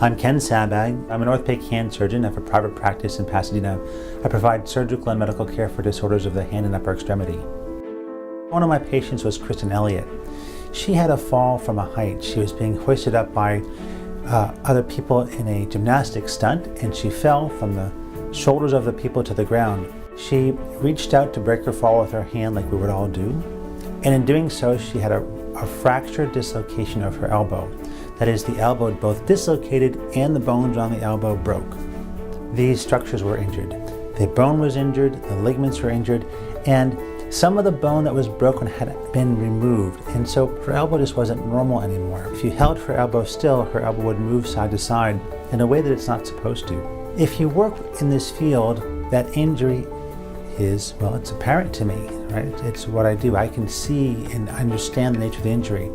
I'm Ken Sabbag. I'm an orthopedic hand surgeon. I have a private practice in Pasadena. I provide surgical and medical care for disorders of the hand and upper extremity. One of my patients was Kristen Elliott. She had a fall from a height. She was being hoisted up by other people in a gymnastic stunt, and she fell from the shoulders of the people to the ground. She reached out to break her fall with her hand like we would all do, and in doing so she had a fractured dislocation of her elbow. That is, the elbow both dislocated and the bones on the elbow broke. These structures were injured. The bone was injured, the ligaments were injured, and some of the bone that was broken had been removed, and so her elbow just wasn't normal anymore. If you held her elbow still, her elbow would move side to side in a way that it's not supposed to. If you work in this field, that injury is, well, it's apparent to me, right? It's what I do. I can see and understand the nature of the injury.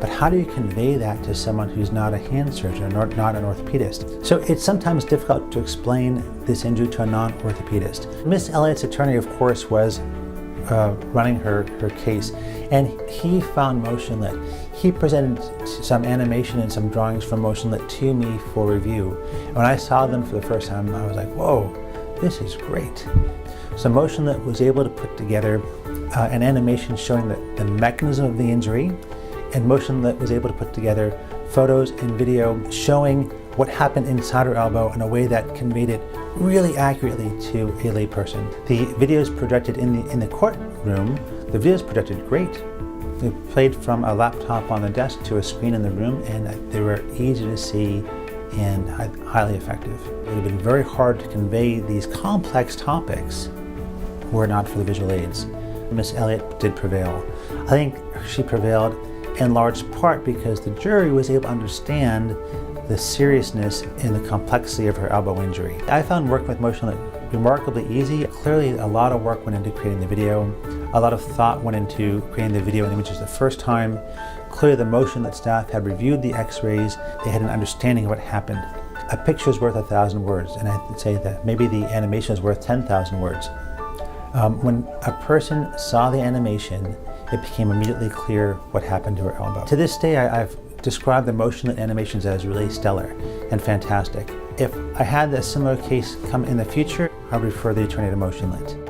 But how do you convey that to someone who's not a hand surgeon or not an orthopedist? So it's sometimes difficult to explain this injury to a non-orthopedist. Miss Elliott's attorney, of course, was running her case, and he found MotionLit. He presented some animation and some drawings from MotionLit to me for review. And when I saw them for the first time, I was like, whoa, this is great. So MotionLit was able to put together an animation showing the mechanism of the injury, and MotionLit was able to put together photos and video showing what happened inside her elbow in a way that conveyed it really accurately to a layperson. The videos projected in the courtroom, the videos projected great. They played from a laptop on the desk to a screen in the room, and they were easy to see and highly effective. It would have been very hard to convey these complex topics were it not for the visual aids. Miss Elliott did prevail. I think she prevailed in large part because the jury was able to understand the seriousness and the complexity of her elbow injury. I found working with MotionLit remarkably easy. Clearly a lot of work went into creating the video. A lot of thought went into creating the video and images the first time. Clearly the MotionLit staff had reviewed the x-rays. They had an understanding of what happened. A picture's worth 1,000 words, and I'd say that maybe the animation is worth 10,000 words. When a person saw the animation, it became immediately clear what happened to her elbow. To this day, I've described the MotionLit animations as really stellar and fantastic. If I had a similar case come in the future, I'd refer the attorney to MotionLit.